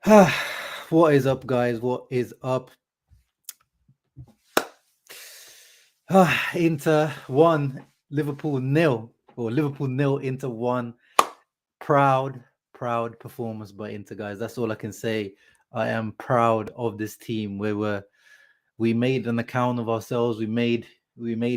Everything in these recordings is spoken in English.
What is up, guys? What is up? Inter 1, Liverpool nil, or Liverpool nil, Inter 1. Proud, proud performance by Inter, guys. That's all I can say. I am proud of this team. We made an account of ourselves. We made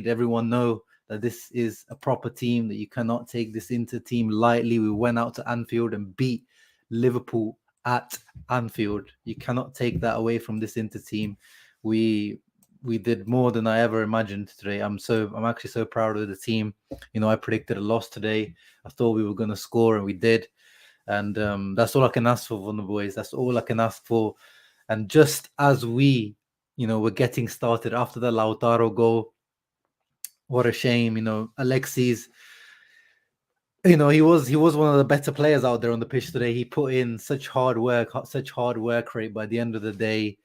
everyone know that this is a proper team, that you cannot take this Inter team lightly. We went out to Anfield and beat Liverpool at Anfield. You cannot take that away from this Inter team. We we did more than I ever imagined today. I'm actually so proud of the team. I predicted a loss today. I thought we were going to score, and we did. And that's all I can ask for from the boys. That's all I can ask for. And just as we're getting started after the Lautaro goal, what a shame. Alexis, he was one of the better players out there on the pitch today. He put in such hard work rate. By the end of the day,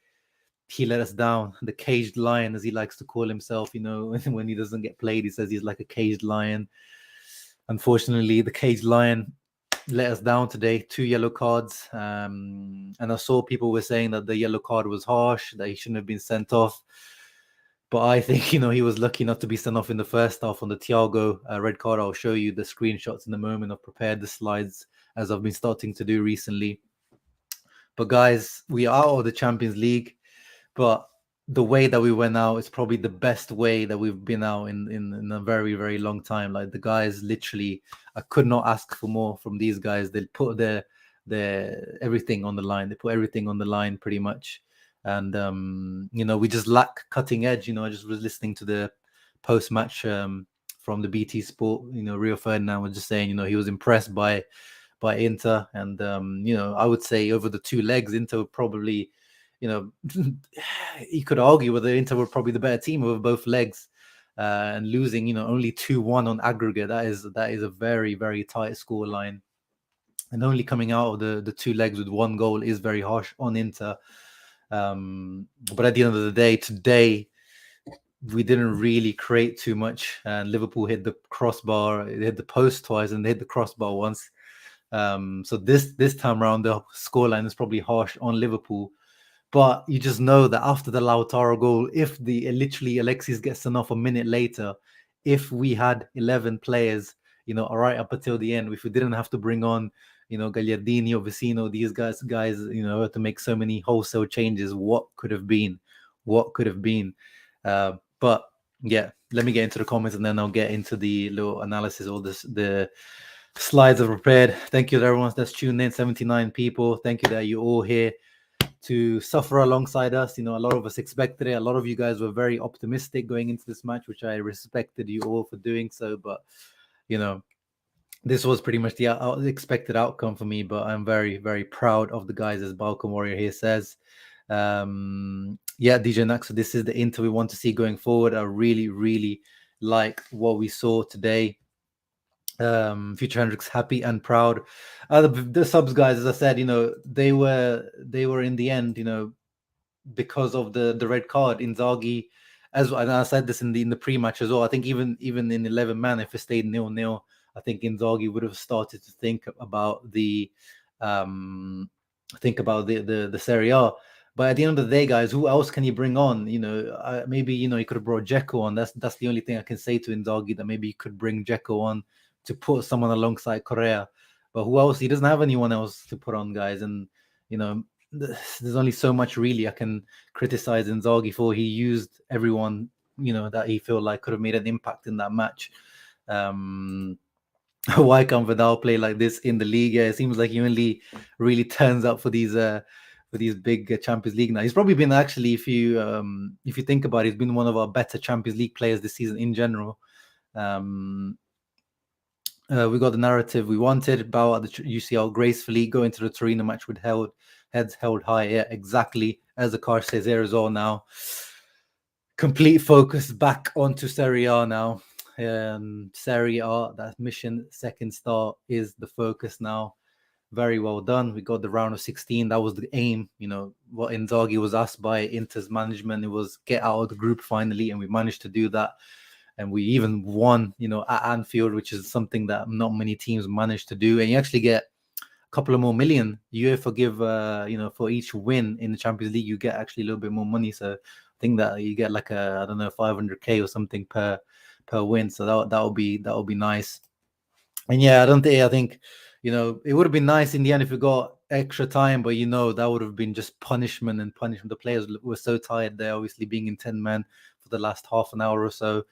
he let us down. The caged lion, as he likes to call himself, when he doesn't get played, he says he's like a caged lion. Unfortunately, the caged lion let us down today. 2 yellow cards. And I saw people were saying that the yellow card was harsh, that he shouldn't have been sent off. But I think, he was lucky not to be sent off in the first half on the Thiago red card. I'll show you the screenshots in a moment. I've prepared the slides, as I've been starting to do recently. But guys, we are out of the Champions League. But the way that we went out is probably the best way that we've been out in a very, very long time. Like, the guys, literally, I could not ask for more from these guys. They put their everything on the line. They put everything on the line pretty much. And we just lack cutting edge. I just was listening to the post match from the BT Sport. Rio Ferdinand was just saying, he was impressed by Inter. And I would say over the 2 legs, Inter would probably, you could argue whether Inter were probably the better team over both legs, and losing, only 2-1 on aggregate. That is a very, very tight score line, and only coming out of the 2 legs with 1 goal is very harsh on Inter. But at the end of the day, today we didn't really create too much, and Liverpool hit the crossbar, they hit the post twice, and they hit the crossbar once. So this time around, the scoreline is probably harsh on Liverpool. But you just know that after the Lautaro goal, if literally Alexis gets sent off a minute later, if we had 11 players, right up until the end, if we didn't have to bring on, Gagliardini or Vecino, these guys, to make so many wholesale changes, what could have been? What could have been? But yeah, let me get into the comments, and then I'll get into the little analysis. All the slides are prepared. Thank you to everyone that's tuned in. 79 people. Thank you that you're all here to suffer alongside us. A lot of us expected it. A lot of you guys were very optimistic going into this match, which I respected you all for doing so. But this was pretty much the expected outcome for me. But I'm very, very proud of the guys, as Balkan Warrior here says. DJ Nax, this is the Inter we want to see going forward. I really, really like what we saw today. Future Hendrix happy and proud. The subs guys, as I said, they were in the end, because of the red card. Inzaghi, and I said this in the pre-match as well. I think even in 11 man, if it stayed 0-0, I think Inzaghi would have started to think about the Serie A. But at the end of the day, guys, who else can you bring on? Maybe you could have brought Dzeko on. That's the only thing I can say to Inzaghi, that maybe you could bring Dzeko on to put someone alongside Correa. But who else? He doesn't have anyone else to put on, guys. And there's only so much really I can criticize Inzaghi for. He used everyone that he felt like could have made an impact in that match. Why can't Vidal play like this in the league? It seems like he only really turns up for these big Champions League now. He's probably been, actually, if you think about it, he's been one of our better Champions League players this season in general. We got the narrative we wanted. Bow at the UCL gracefully, go into the Torino match with heads held high. Yeah, exactly. As the car says here as well now. Complete focus back onto Serie A now. Serie A, that mission, second star is the focus now. Very well done. We got the round of 16. That was the aim. What Inzaghi was asked by Inter's management, it was get out of the group finally, and we managed to do that. And we even won, at Anfield, which is something that not many teams managed to do. And you actually get couple of more million. You forgive, for each win in the Champions League, you get actually a little bit more money. So I think that you get like I don't know, 500k or something per win. So that would be nice. And yeah, I think, it would have been nice in the end if we got extra time, but that would have been just punishment and punishment. The players were so tired. They're obviously being in 10 men for the last half an hour or so.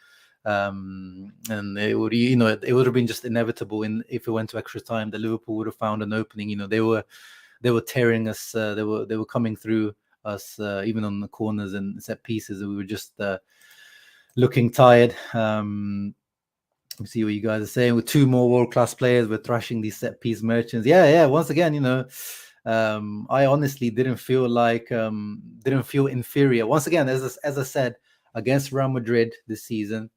And it would, it would have been just inevitable if it went to extra time, that Liverpool would have found an opening. They were tearing us. They were coming through us, even on the corners and set pieces. We were just looking tired. See what you guys are saying. With two more world-class players, we're thrashing these set piece merchants. Yeah. Once again, I honestly didn't feel inferior. Once again, as I said, against Real Madrid this season,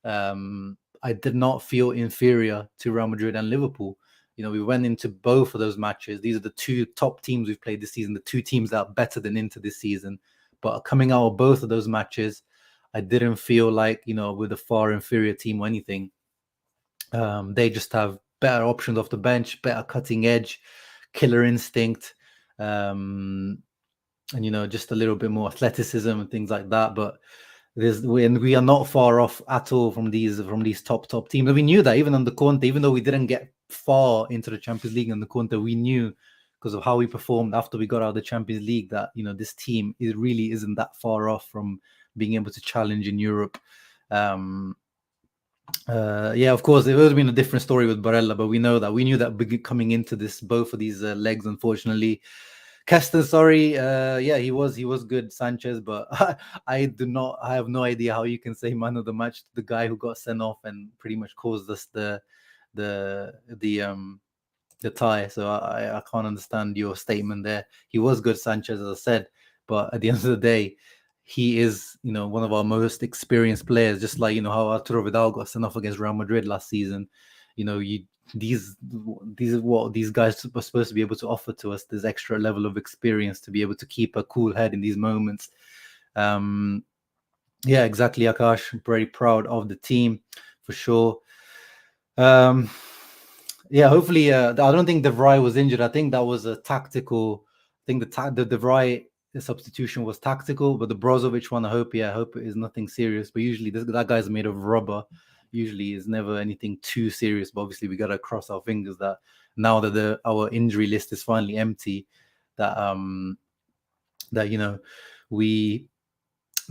I did not feel inferior to Real Madrid and Liverpool. We went into both of those matches. These are the two top teams we've played this season, the two teams that are better than Inter this season. But coming out of both of those matches, I didn't feel like, with a far inferior team or anything. They just have better options off the bench, better cutting edge, killer instinct, and just a little bit more athleticism and things like that. But we are not far off at all from these top teams. And we knew that even under Conte, even though we didn't get far into the Champions League under Conte, we knew because of how we performed after we got out of the Champions League that this team really isn't that far off from being able to challenge in Europe. Of course, it would have been a different story with Barella, but we knew that coming into both of these legs, unfortunately. Keston, sorry, he was good, Sanchez, but I have no idea how you can say man of the match to the guy who got sent off and pretty much caused us the tie. So I can't understand your statement there. He was good, Sanchez, as I said, but at the end of the day, he is, one of our most experienced players, just like, how Arturo Vidal got sent off against Real Madrid last season. These are what these guys were supposed to be able to offer to us, this extra level of experience to be able to keep a cool head in these moments. Exactly, Akash. I'm very proud of the team for sure. Hopefully, I don't think De Vrij was injured. I think that was a tactical. I think the De Vrij substitution was tactical, but the Brozovic one, I hope it is nothing serious. But usually that guy's made of rubber. Usually is never anything too serious. But obviously we gotta cross our fingers that now that our injury list is finally empty, that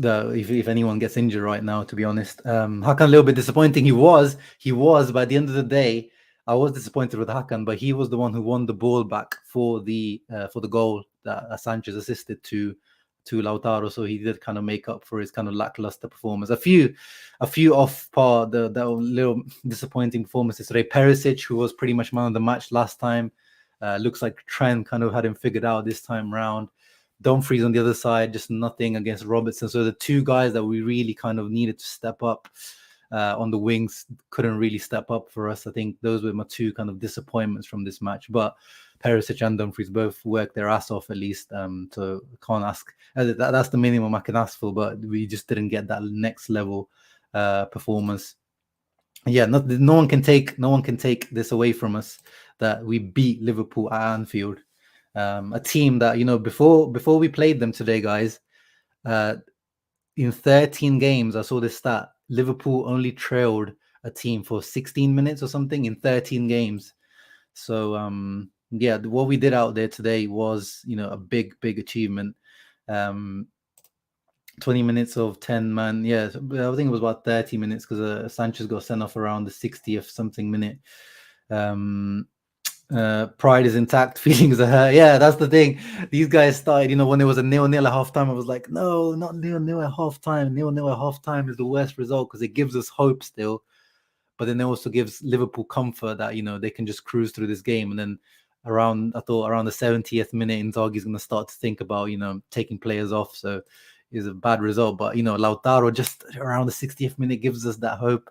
if anyone gets injured right now, to be honest, Hakan a little bit disappointing. He was, but at the end of the day, I was disappointed with Hakan, but he was the one who won the ball back for the goal that Sanchez assisted to Lautaro, so he did kind of make up for his kind of lackluster performance. A few off par, the little disappointing performances today. Perisic, who was pretty much man of the match last time, looks like Trent kind of had him figured out this time round. Dumfries on the other side, just nothing against Robertson. So the two guys that we really kind of needed to step up on the wings couldn't really step up for us. I think those were my two kind of disappointments from this match. But Perisic and Dumfries both worked their ass off at least. So can't ask. That's the minimum I can ask for. But we just didn't get that next level performance. Yeah, no one can take this away from us that we beat Liverpool at Anfield. A team that, before we played them today, guys, in 13 games, I saw this stat, Liverpool only trailed a team for 16 minutes or something in 13 games. So, what we did out there today was, a big achievement. 20 minutes of 10 man. Yeah, I think it was about 30 minutes because Sanchez got sent off around the 60th something minute. Pride is intact, feelings are hurt. Yeah, that's the thing. These guys started, when there was a 0-0 at halftime, I was like, no, not 0-0 at halftime. 0-0 at halftime is the worst result because it gives us hope still, but then it also gives Liverpool comfort that they can just cruise through this game. And then around the 70th minute, Inzaghi's going to start to think about taking players off. So it's a bad result, but Lautaro just around the 60th minute gives us that hope,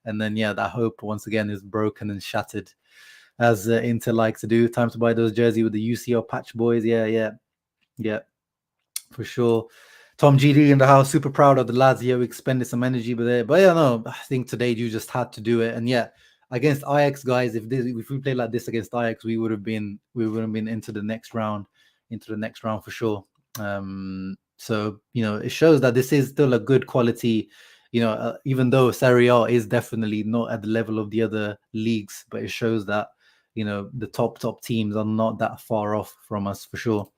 and then that hope once again is broken and shattered, as Inter like to do. Time to buy those jerseys with the UCL patch, boys. Yeah, for sure. Tom GD in the house, super proud of the lads. Yeah, we expended some energy, but I think today you just had to do it. And against Ajax, guys, if we play like this against Ajax, we would have been into the next round, for sure. So it shows that this is still a good quality. Even though Serie A is definitely not at the level of the other leagues, but it shows that the top teams are not that far off from us for sure.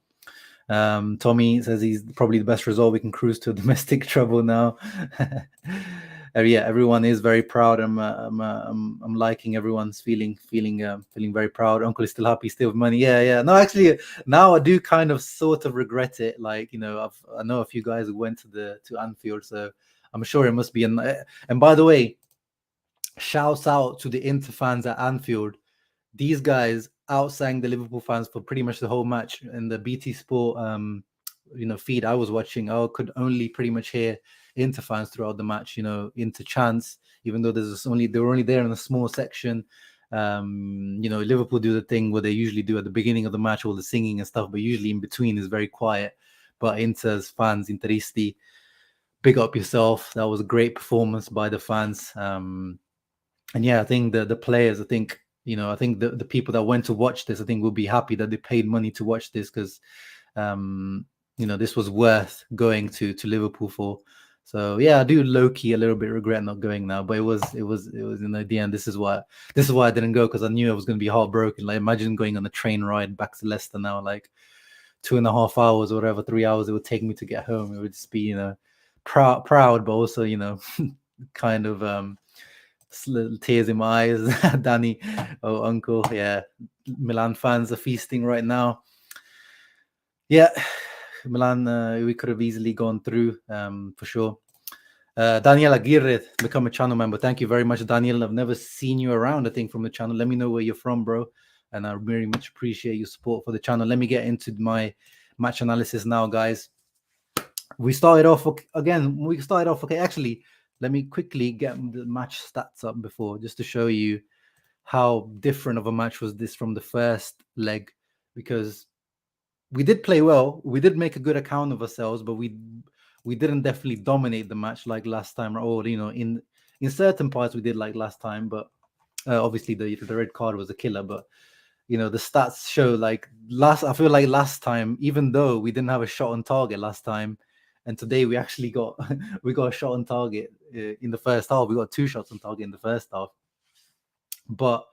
Tommy says he's probably the best result. We can cruise to domestic trouble now. Yeah, everyone is very proud. I'm liking everyone's feeling very proud. Uncle is still happy, still with money. Yeah. No, actually, now I do kind of sort of regret it. Like I know a few guys who went to Anfield, so I'm sure it must be. And by the way, shouts out to the Inter fans at Anfield. These guys outsang the Liverpool fans for pretty much the whole match. In the BT Sport feed I was watching, I could only pretty much hear Inter fans throughout the match, Inter chants, even though they were only there in a small section. Liverpool do the thing where they usually do at the beginning of the match, all the singing and stuff, but usually in between is very quiet. But Inter's fans, Interisti, big up yourself. That was a great performance by the fans. And yeah, I think the players, I think the people that went to watch this, I think will be happy that they paid money to watch this, because this was worth going to Liverpool for. So yeah, I do low-key a little bit regret not going now, but it was the end. This is why I didn't go, because I knew I was going to be heartbroken. Like, imagine going on a train ride back to Leicester now, like 2.5 hours or whatever, 3 hours it would take me to get home. It would just be proud, but also kind of little tears in my eyes. Danny, oh uncle, yeah, Milan fans are feasting right now. Yeah, Milan, we could have easily gone through, for sure. Daniel Aguirre, become a channel member. Thank you very much, Daniel. I've never seen you around, I think, from the channel. Let me know where you're from, bro. And I very much appreciate your support for the channel. Let me get into my match analysis now, guys. We started off okay. Actually, let me quickly get the match stats up before, just to show you how different of a match was this from the first leg, because we did play well. We did make a good account of ourselves, but we didn't definitely dominate the match like last time. Or in certain parts we did like last time, but obviously the red card was a killer. But the stats show I feel like last time, even though we didn't have a shot on target last time, and today we actually got a shot on target in the first half. We got 2 shots on target in the first half, but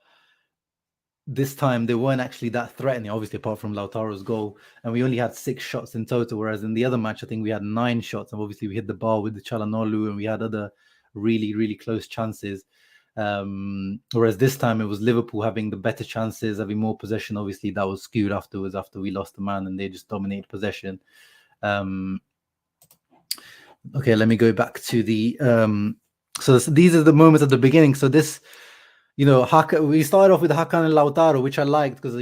this time they weren't actually that threatening, obviously, apart from Lautaro's goal, and we only had 6 shots in total, whereas in the other match I think we had 9 shots, and obviously we hit the bar with the Çalhanoğlu, and we had other really close chances. Whereas this time it was Liverpool having the better chances, having more possession. Obviously that was skewed afterwards, after we lost the man and they just dominated possession. Okay, let me go back to the so these are the moments at the beginning. So this, we started off with Hakan and Lautaro, which I liked, because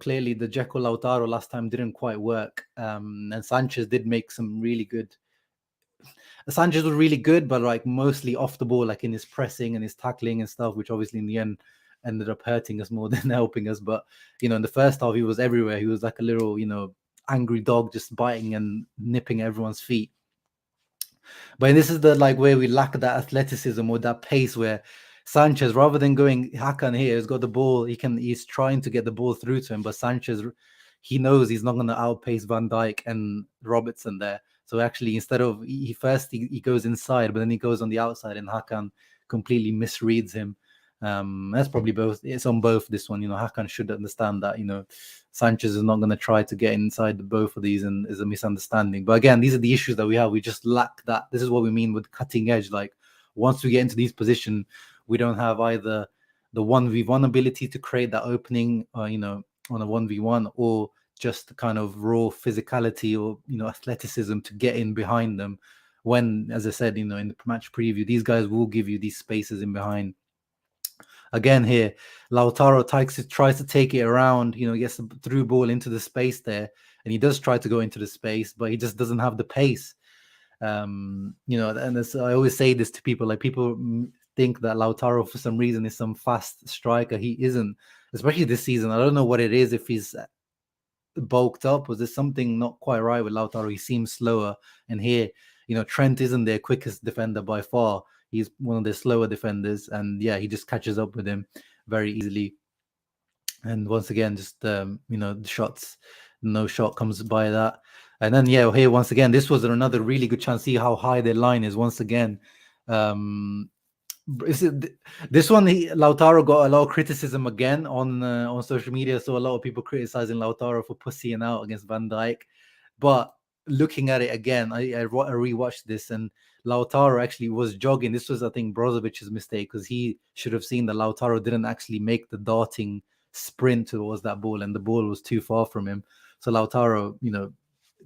clearly the Dzeko Lautaro last time didn't quite work, and Sanchez did make some really good. Sanchez was really good, but like mostly off the ball, like in his pressing and his tackling and stuff, which obviously in the end ended up hurting us more than helping us. But in the first half he was everywhere. He was like a little angry dog, just biting and nipping everyone's feet. But this is the where we lack that athleticism or that pace, where Sanchez, rather than going Hakan here, has got the ball. He's trying to get the ball through to him, but Sanchez, he knows he's not going to outpace Van Dijk and Robertson there. So actually, instead of he goes inside, but then he goes on the outside, and Hakan completely misreads him. That's probably both. It's on both. This one, Hakan should understand that Sanchez is not going to try to get inside the both of these, and is a misunderstanding. But again, these are the issues that we have. We just lack that. This is what we mean with cutting edge. Like, once we get into these positions, we don't have either the 1v1 ability to create that opening, on a 1v1, or just kind of raw physicality or athleticism to get in behind them. When, as I said, in the match preview, these guys will give you these spaces in behind. Again here, Lautaro tries to take it around, gets the through ball into the space there, and he does try to go into the space, but he just doesn't have the pace. And I always say this to people, like, people think that Lautaro for some reason is some fast striker. He isn't, especially this season. I don't know what it is, if he's bulked up, or there's something not quite right with Lautaro. He seems slower, and here, Trent isn't their quickest defender by far. He's one of the slower defenders, and yeah, he just catches up with him very easily. And once again, just the shots, no shot comes by that. And then yeah, here once again, this was another really good chance. See how high their line is once again. Um, this one, Lautaro got a lot of criticism again on social media. So a lot of people criticizing Lautaro for pussying out against Van Dijk. But looking at it again, I rewatched this, and Lautaro actually was jogging. This was, I think, Brozovic's mistake, because he should have seen that Lautaro didn't actually make the darting sprint towards that ball, and the ball was too far from him. So Lautaro,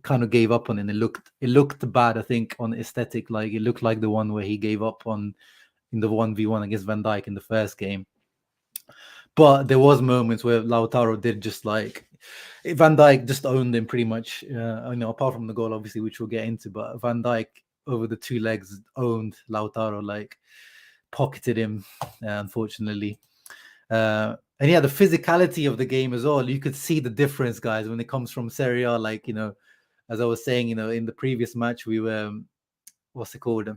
kind of gave up on it. It looked bad, I think, on aesthetic. Like it looked like the one where he gave up on in the 1v1 against Van Dijk in the first game. But there was moments where Lautaro did just like Van Dijk just owned him pretty much. Apart from the goal, obviously, which we'll get into. But Van Dijk over the two legs owned Lautaro, like pocketed him, unfortunately. And yeah, the physicality of the game as well. You could see the difference, guys, when it comes from Serie A. Like, as I was saying, in the previous match, we were, what's it called?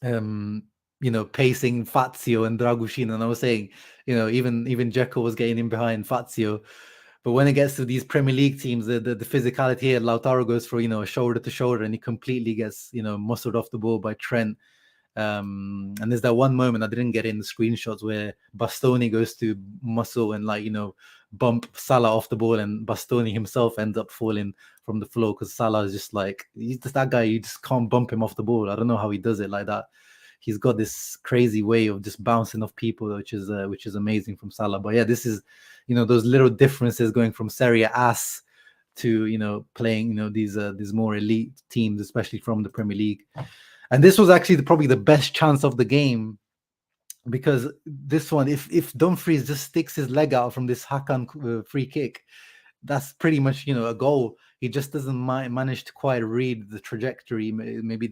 Pacing Fazio and Dragushin. And I was saying, even Dzeko was getting in behind Fazio. But when it gets to these Premier League teams, the physicality here, Lautaro goes for, a shoulder to shoulder, and he completely gets, muscled off the ball by Trent. And there's that one moment I didn't get in the screenshots where Bastoni goes to muscle and bump Salah off the ball, and Bastoni himself ends up falling from the floor because Salah is just he's just that guy. You just can't bump him off the ball. I don't know how he does it like that. He's got this crazy way of just bouncing off people, which is amazing from Salah. But yeah, this is those little differences going from Serie A to playing these more elite teams, especially from the Premier League. And this was actually probably the best chance of the game, because this one, if Dumfries just sticks his leg out from this Hakan free kick, that's pretty much a goal. He just doesn't manage to quite read the trajectory. Maybe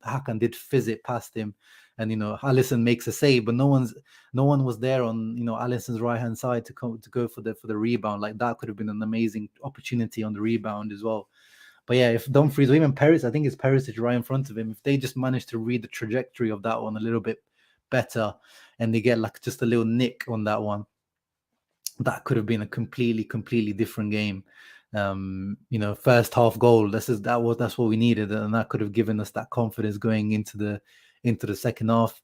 Hakan did fizz it past him, and Alisson makes a save, but no one was there on Alisson's right hand side to go for the rebound. Like that could have been an amazing opportunity on the rebound as well. But yeah, if Dumfries or even Paris, I think it's Perisic right in front of him, if they just manage to read the trajectory of that one a little bit better, and they get just a little nick on that one, that could have been a completely different game. First half goal. That's what we needed, and that could have given us that confidence going into the second half.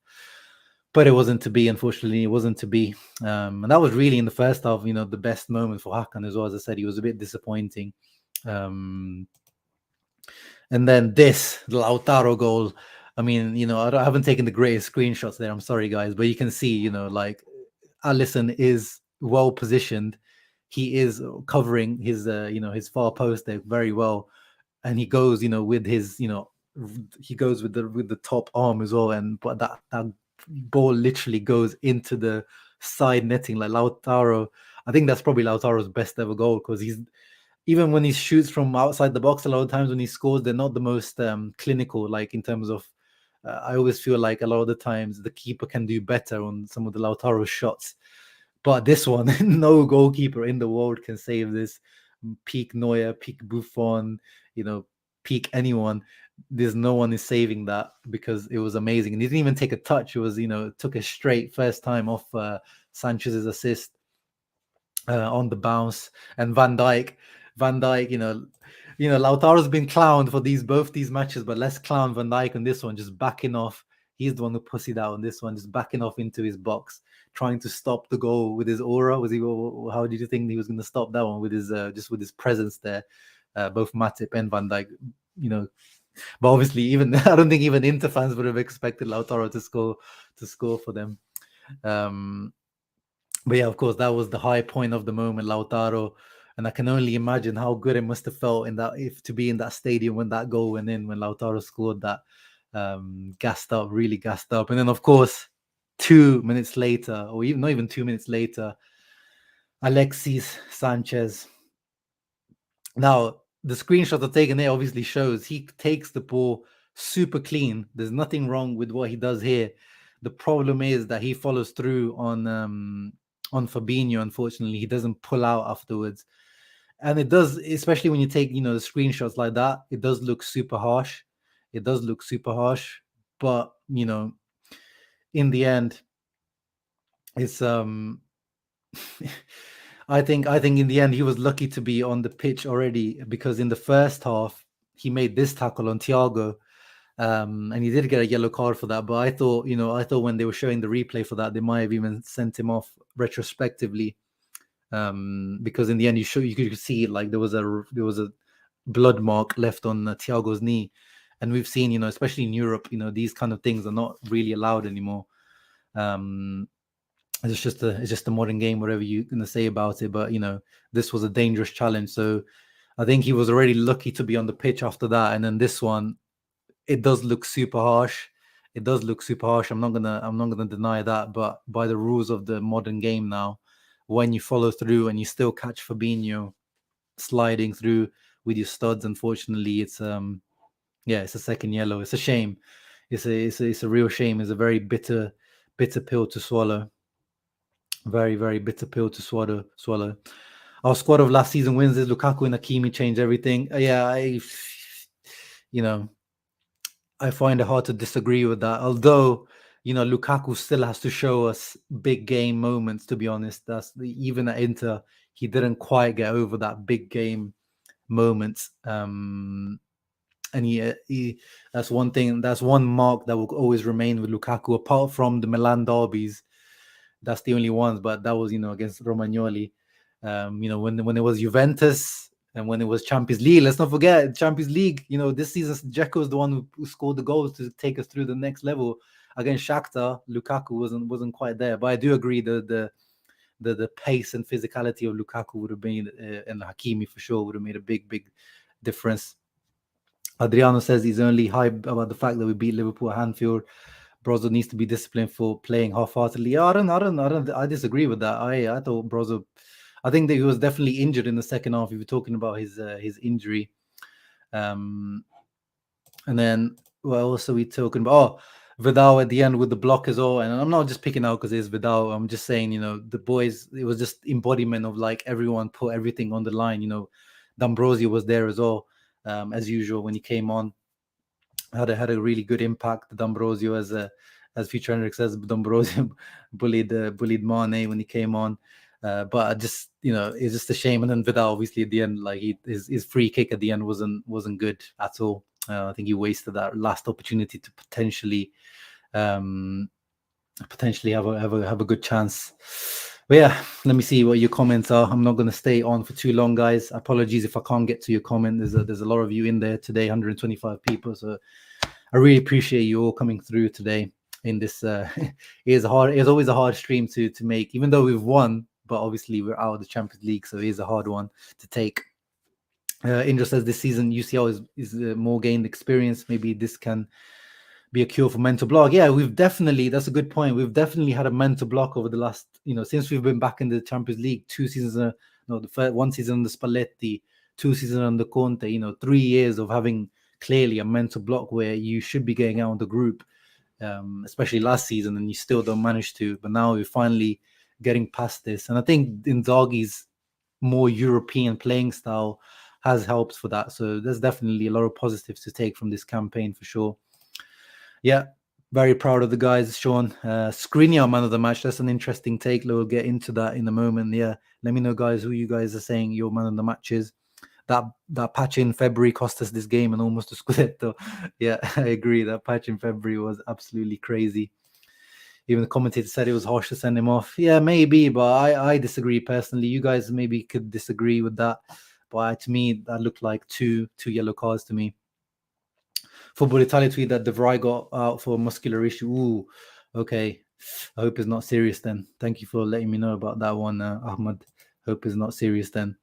But it wasn't to be, unfortunately. It wasn't to be. And that was really in the first half, the best moment for Hakan as well. As I said, he was a bit disappointing. And then the Lautaro goal. I mean, I haven't taken the greatest screenshots there. I'm sorry, guys, but you can see, Alisson is well positioned. He is covering his, his far post there very well, and he goes, with his, he goes with the top arm as well, but that ball literally goes into the side netting. Like Lautaro, I think that's probably Lautaro's best ever goal, because even when he shoots from outside the box, a lot of times when he scores, they're not the most clinical, like in terms of, I always feel like a lot of the times the keeper can do better on some of the Lautaro shots. But this one, no goalkeeper in the world can save this. Peak Neuer, peak Buffon, peak anyone. There's no one is saving that, because it was amazing. And he didn't even take a touch. It was, took a straight first time off Sanchez's assist on the bounce. And Van Dijk, Lautaro's been clowned for both these matches, but let's clown Van Dijk on this one, just backing off. He's the one who pussied out on this one, just backing off into his box, trying to stop the goal with his aura. How did you think he was going to stop that one with his just with his presence there? Both Matip and Van Dijk, but obviously, even I don't think even Inter fans would have expected Lautaro to score for them. But yeah, of course, that was the high point of the moment, Lautaro. And I can only imagine how good it must have felt to be in that stadium when that goal went in, when Lautaro scored that. Really gassed up. And then, of course, 2 minutes later, or even not even 2 minutes later, Alexis Sanchez. Now, the screenshot I've taken there obviously shows he takes the ball super clean. There's nothing wrong with what he does here. The problem is that he follows through on Fabinho. Unfortunately, he doesn't pull out afterwards. And it does, especially when you take, the screenshots like that, it does look super harsh. but in the end, it's I think in the end he was lucky to be on the pitch already, because in the first half he made this tackle on Thiago, and he did get a yellow card for that. But I thought when they were showing the replay for that, they might have even sent him off retrospectively, because in the end you could see, like, there was a blood mark left on Thiago's knee, and we've seen, especially in Europe, these kind of things are not really allowed anymore. It's just a modern game, whatever you're gonna say about it. But this was a dangerous challenge, so I think he was already lucky to be on the pitch after that. And then this one, it does look super harsh. It does look super harsh. I'm not gonna deny that. But by the rules of the modern game now, when you follow through and you still catch Fabinho sliding through with your studs, unfortunately, it's it's a second yellow. It's a shame. It's a real shame. It's a very bitter pill to swallow. Very, very bitter pill to swallow. Our squad of last season wins is Lukaku and Hakimi changed everything. You know, I find it hard to disagree with that. Although, Lukaku still has to show us big game moments, to be honest. Even at Inter, he didn't quite get over that big game moments. And that's one thing, that's one mark that will always remain with Lukaku, apart from the Milan derbies. That's the only ones, but that was, against Romagnoli. When it was Juventus and when it was Champions League, let's not forget Champions League. This season, Dzeko is the one who scored the goals to take us through the next level. Against Shakhtar, Lukaku wasn't quite there. But I do agree the pace and physicality of Lukaku would have been, and Hakimi for sure would have made a big difference. Adriano says he's only hyped about the fact that we beat Liverpool at Anfield. Brozo needs to be disciplined for playing half-heartedly. I disagree with that. I thought Brozo, I think that he was definitely injured in the second half. If you're talking about his injury, and then what else are we talking about? Vidal at the end with the block as well. And I'm not just picking out because it's Vidal. I'm just saying, the boys. It was just embodiment of, like, everyone put everything on the line. D'Ambrosio was there as well, as usual when he came on. Had a really good impact. D'Ambrosio, as Future Henrik says, D'Ambrosio bullied Mane when he came on. But just, it's just a shame. And then Vidal, obviously, at the end, like, his free kick at the end wasn't good at all. I think he wasted that last opportunity to potentially have a good chance. But yeah, let me see what your comments are. I'm not going to stay on for too long, guys. Apologies if I can't get to your comment. There's a lot of you in there today, 125 people. So I really appreciate you all coming through today. In this, it's always a hard stream to make, even though we've won. But obviously we're out of the Champions League, so it is a hard one to take. Indra says this season UCL is more gained experience. Maybe this can be a cure for mental block. Yeah, that's a good point. We've definitely had a mental block over the last, since we've been back in the Champions League. 2 seasons, the first one season under Spalletti, 2 seasons under Conte. 3 years of having clearly a mental block where you should be getting out of the group, especially last season, and you still don't manage to. But now we're finally getting past this, and I think Inzaghi's more European playing style has helped for that. So there's definitely a lot of positives to take from this campaign for sure. Yeah, very proud of the guys, Sean. Skriniar, man of the match. That's an interesting take. We'll get into that in a moment. Yeah, let me know, guys, who you guys are saying your man of the match is. That patch in February cost us this game and almost a Scudetto. Yeah, I agree. That patch in February was absolutely crazy. Even the commentator said it was harsh to send him off. Yeah, maybe, but I disagree personally. You guys maybe could disagree with that. But to me, that looked like two yellow cards to me. Football Italia tweet that De Vrij got out for a muscular issue. Ooh, okay. I hope it's not serious then. Thank you for letting me know about that one, Ahmad. Hope it's not serious then.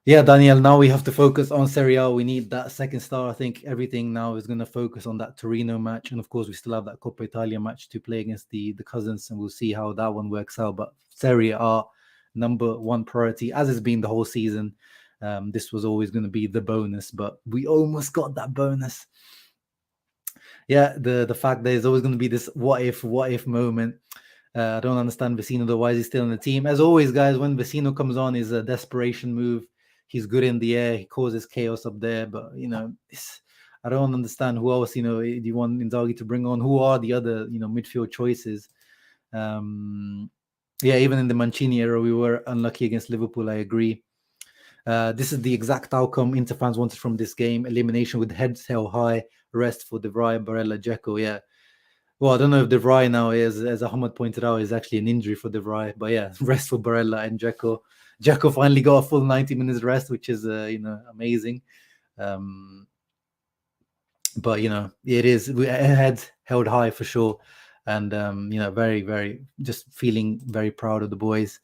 Yeah, Daniel, now we have to focus on Serie A. We need that second star. I think everything now is going to focus on that Torino match. And of course, we still have that Coppa Italia match to play against the cousins, and we'll see how that one works out. But Serie A, number one priority, as it's been the whole season. This was always going to be the bonus, but we almost got that bonus. Yeah, the fact that there's always going to be this what if moment. I don't understand Vecino, though. Why is he still in the team? As always, guys, when Vecino comes on, is a desperation move. He's good in the air. He causes chaos up there. But, I don't understand who else, do you want Inzaghi to bring on? Who are the other, midfield choices? Yeah, even in the Mancini era, we were unlucky against Liverpool. I agree. This is the exact outcome Inter fans wanted from this game: elimination with heads held high, rest for De Vrij, Barella, Dzeko. Yeah. Well, I don't know if De Vrij now is, as Ahmad pointed out, is actually an injury for De Vrij. But yeah, rest for Barella and Dzeko. Dzeko finally got a full 90 minutes rest, which is amazing. But it is head held high for sure, and very, very, just feeling very proud of the boys.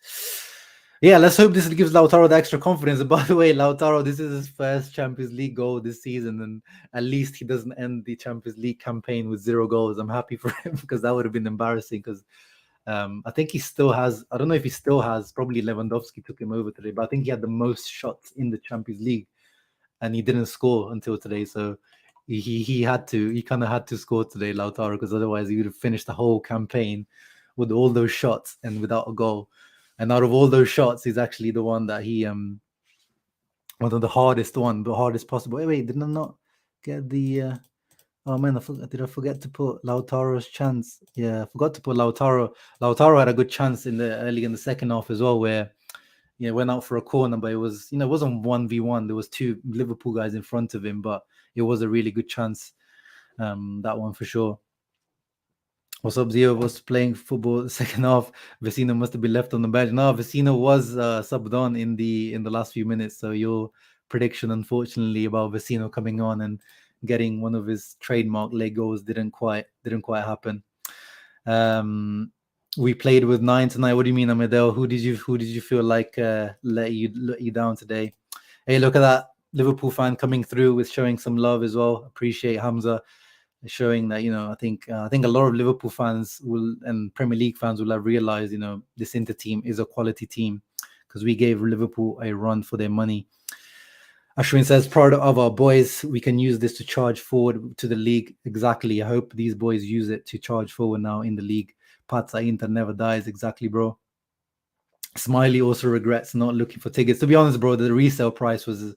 Yeah, let's hope this gives Lautaro the extra confidence. By the way, Lautaro, this is his first Champions League goal this season, and at least he doesn't end the Champions League campaign with 0 goals. I'm happy for him because that would have been embarrassing. Because I think he still has. I don't know if he still has. Probably Lewandowski took him over today, but I think he had the most shots in the Champions League, and he didn't score until today. So he kind of had to score today, Lautaro, because otherwise he would have finished the whole campaign with all those shots and without a goal. And out of all those shots, he's actually the one that he one of the hardest possible. Wait, did I not get the? Oh man, did I forget to put Lautaro's chance? Yeah, I forgot to put Lautaro. Lautaro had a good chance early in the second half as well, where went out for a corner, but it was it wasn't 1v1. There was 2 Liverpool guys in front of him, but it was a really good chance. That one for sure. What's up, Zio? Was playing football the second half. Vecino must have been left on the bench. No, Vecino was subbed on in the last few minutes. So your prediction, unfortunately, about Vecino coming on and getting one of his trademark leg goals didn't quite happen. We played with 9 tonight. What do you mean, Amadeo? Who did you feel like let you down today? Hey, look at that Liverpool fan coming through with showing some love as well. Appreciate Hamza showing that. I think a lot of Liverpool fans and Premier League fans will have realized this Inter team is a quality team because we gave Liverpool a run for their money. Ashwin says, proud of our boys. We can use this to charge forward to the league. Exactly. I hope these boys use it to charge forward now in the league. Pazza Inter never dies. Exactly, bro. Smiley also regrets not looking for tickets. To be honest, bro, the resale price was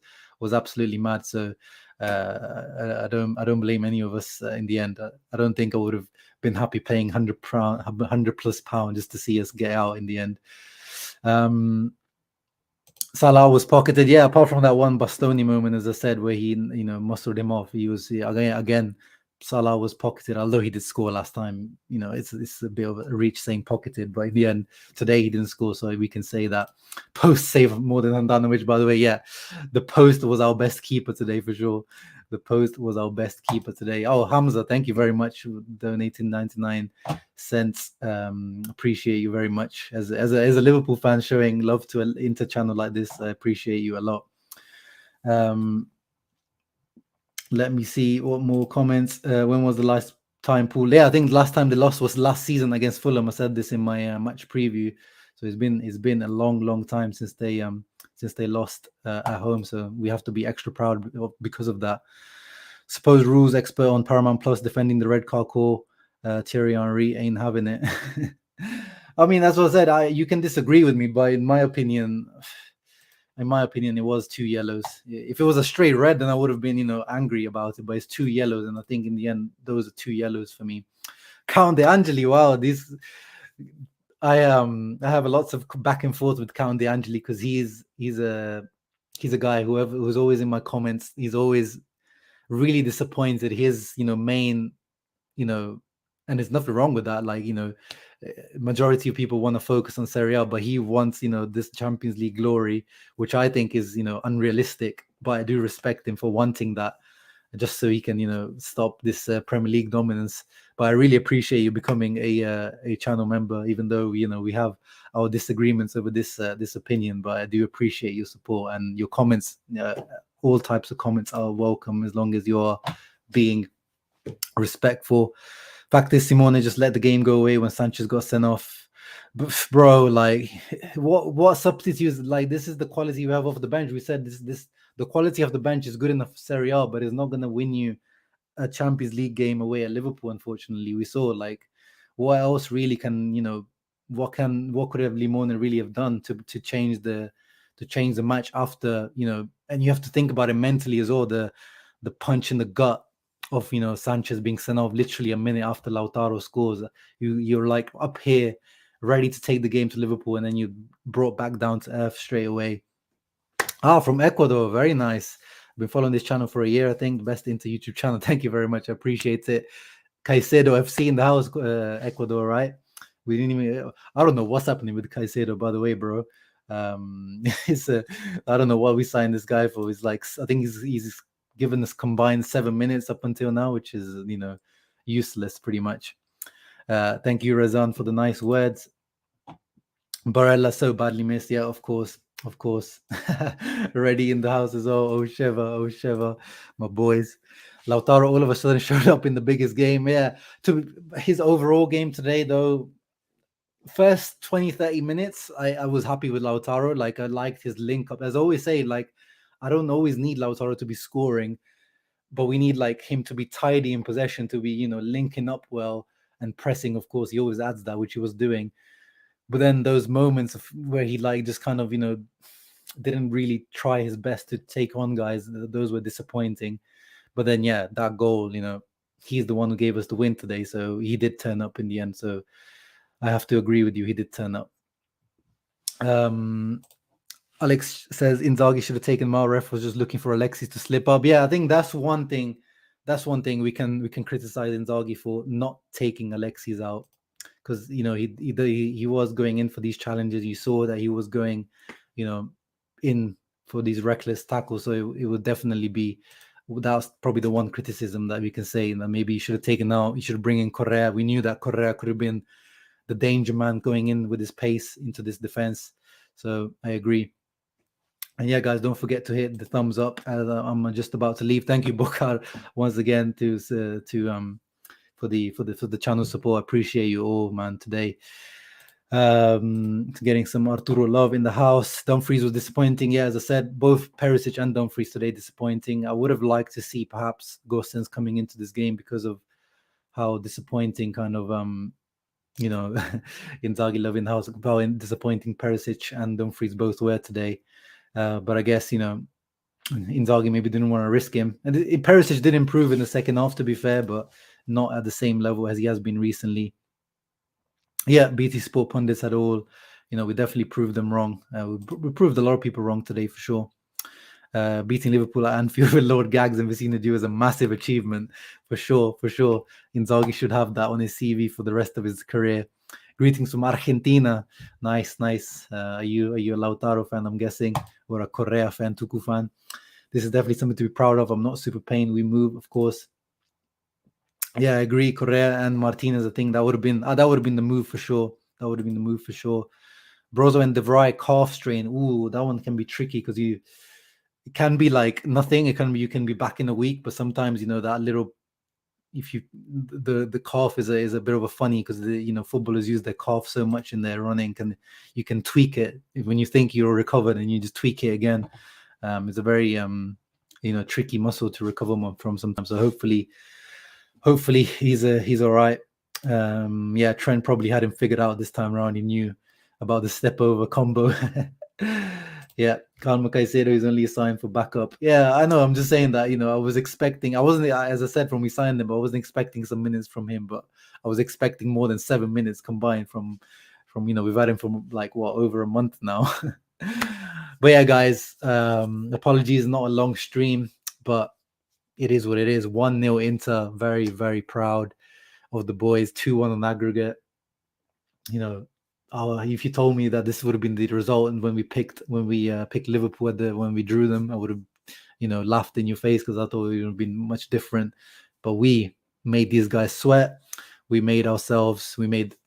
absolutely mad. So I don't blame any of us in the end. I don't think I would have been happy paying £100+ just to see us get out in the end. Salah was pocketed. Yeah, apart from that one Bastoni moment, as I said, where he muscled him off. He was again. Salah was pocketed, although he did score last time. It's a bit of a reach saying pocketed, but in the end, today he didn't score, so we can say that post save more than Handanovic. By the way, yeah, the post was our best keeper today for sure. The post was our best keeper today. Oh, Hamza, thank you very much for donating 99 cents. Appreciate you very much. As a Liverpool fan, showing love to an Inter channel like this, I appreciate you a lot. Let me see what more comments. When was the last time Paul? Yeah, I think last time they lost was last season against Fulham. I said this in my match preview. So it's been a long time since they lost at home. So we have to be extra proud because of that. Suppose rules expert on Paramount Plus defending the red card call. Thierry Henry ain't having it. I mean, that's what I said. You can disagree with me, but in my opinion, it was 2 yellows. If it was a straight red, then I would have been, angry about it. But it's 2 yellows, and I think in the end, those are 2 yellows for me. Count De Angeli, wow, I have lots of back and forth with Count De Angeli because he's a guy who's always in my comments. He's always really disappointed. His main, and there's nothing wrong with that. Like majority of people want to focus on Serie A, but he wants this Champions League glory, which I think is unrealistic. But I do respect him for wanting that, just so he can stop this Premier League dominance. But I really appreciate you becoming a channel member, even though we have our disagreements over this opinion. But I do appreciate your support and your comments. All types of comments are welcome as long as you are being respectful. Fact is, Simone just let the game go away when Sanchez got sent off. But bro, like, what substitutes? Like, this is the quality you have off the bench. We said the quality of the bench is good enough for Serie A, but it's not going to win you a Champions League game away at Liverpool. Unfortunately, we saw like what else really can what could have Limone really have done to change the match after and you have to think about it mentally as well. The punch in the gut of Sanchez being sent off literally a minute after Lautaro scores. You're like up here, ready to take the game to Liverpool, and then you brought back down to earth straight away. From Ecuador, very nice. Been following this channel for a year, I think. Best into YouTube channel. Thank you very much. I appreciate it. Caicedo FC in the house, Ecuador, right? We didn't even. I don't know what's happening with Caicedo, by the way, bro. It's I don't know what we signed this guy for. He's like, I think he's given us combined 7 minutes up until now, which is useless pretty much. Thank you, Razan, for the nice words. Barella so badly missed. Yeah, of course. Ready in the house as well. Oh Sheva, my boys. Lautaro all of a sudden showed up in the biggest game. Yeah, to his overall game today, though, first 20-30 minutes, I was happy with Lautaro. Like, I liked his link up. As I always say, like, I don't always need Lautaro to be scoring, but we need like him to be tidy in possession, to be linking up well and pressing. Of course, he always adds that, which he was doing. But then those moments where he like just kind of didn't really try his best to take on guys, those were disappointing. But then yeah, that goal, he's the one who gave us the win today, so he did turn up in the end. So I have to agree with you, he did turn up. Alex says Inzaghi should have taken Mahrez, was just looking for Alexis to slip up. Yeah, I think that's one thing we can criticize Inzaghi for, not taking Alexis out, because he was going in for these challenges. You saw that he was going in for these reckless tackles, so it would definitely be, that's probably the one criticism that we can say, that maybe you should have taken out, you should bring in Correa. We knew that Correa could have been the danger man going in with his pace into this defense. So I agree. And yeah, guys, don't forget to hit the thumbs up as I'm just about to leave. Thank you, Bokar, once again for the channel support. I appreciate you all, man, today. Getting some Arturo love in the house. Dumfries was disappointing. Yeah, as I said, both Perisic and Dumfries today disappointing. I would have liked to see perhaps Gosens coming into this game because of how disappointing kind of Inzaghi love in the house, how disappointing Perisic and Dumfries both were today. But I guess Inzaghi maybe didn't want to risk him. And Perisic did improve in the second half, to be fair, but not at the same level as he has been recently. Yeah, BT Sport pundits at all. We definitely proved them wrong. We proved a lot of people wrong today for sure. Beating Liverpool at Anfield with Lord Gags and Vecino Dew is a massive achievement for sure. Inzaghi should have that on his CV for the rest of his career. Greetings from Argentina. Nice. Are you a Lautaro fan, I'm guessing, or a Correa fan, Tucu fan? This is definitely something to be proud of. I'm not super pain. We move, of course. Yeah, I agree. Correa and Martinez, I think that would have been the move for sure. Brozo and De Vrij calf strain. Ooh, that one can be tricky because it can be like nothing. You can be back in a week, but sometimes that little, if you the calf is a bit of a funny, because footballers use their calf so much in their running, you can tweak it when you think you're recovered and you just tweak it again. It's a very tricky muscle to recover from sometimes. So hopefully he's all right. Yeah, Trent probably had him figured out this time around. He knew about the step over combo. Yeah, Calma Caicedo is only assigned for backup. Yeah, I know. I'm just saying that, I was expecting, as I said, when we signed him, I wasn't expecting some minutes from him, but I was expecting more than 7 minutes combined from we've had him for like, over a month now. But yeah, guys, apologies, not a long stream, but it is what it is. 1-0 Inter, very, very proud of the boys. 2-1 on aggregate. If you told me that this would have been the result, and when we picked Liverpool when we drew them, I would have laughed in your face, because I thought it would have been much different. But we made these guys sweat. We made Interisti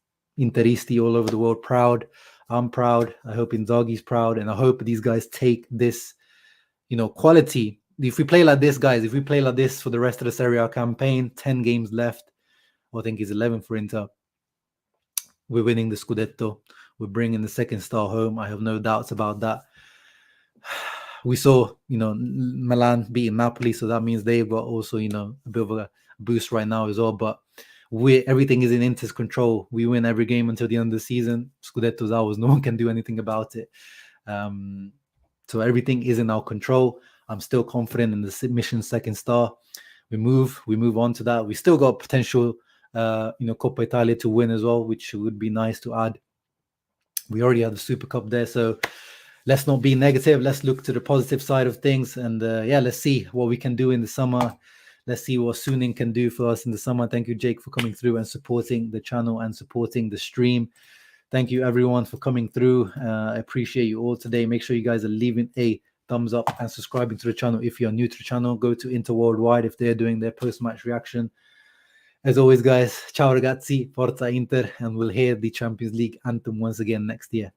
all over the world proud. I'm proud. I hope Inzaghi's proud, and I hope these guys take this quality. If we play like this, guys, for the rest of the Serie A campaign, 10 games left, I think it's 11 for Inter. We're winning the Scudetto. We're bringing the second star home. I have no doubts about that. We saw, Milan beating Napoli, so that means they've got also, a bit of a boost right now as well. But everything is in Inter's control. We win every game until the end of the season. Scudetto's ours. No one can do anything about it. So everything is in our control. I'm still confident in the mission second star. we move on to that. We still got potential, Coppa Italia to win as well, which would be nice to add. We already have the Super Cup there, so let's not be negative. Let's look to the positive side of things, and let's see what we can do in the summer. Let's see what Suning can do for us in the summer. Thank you, Jake, for coming through and supporting the channel and supporting the stream. Thank you, everyone, for coming through. I appreciate you all today. Make sure you guys are leaving a thumbs up and subscribing to the channel. If you're new to the channel, go to Inter Worldwide if they're doing their post-match reaction. As always, guys, ciao ragazzi, forza Inter, and we'll hear the Champions League anthem once again next year.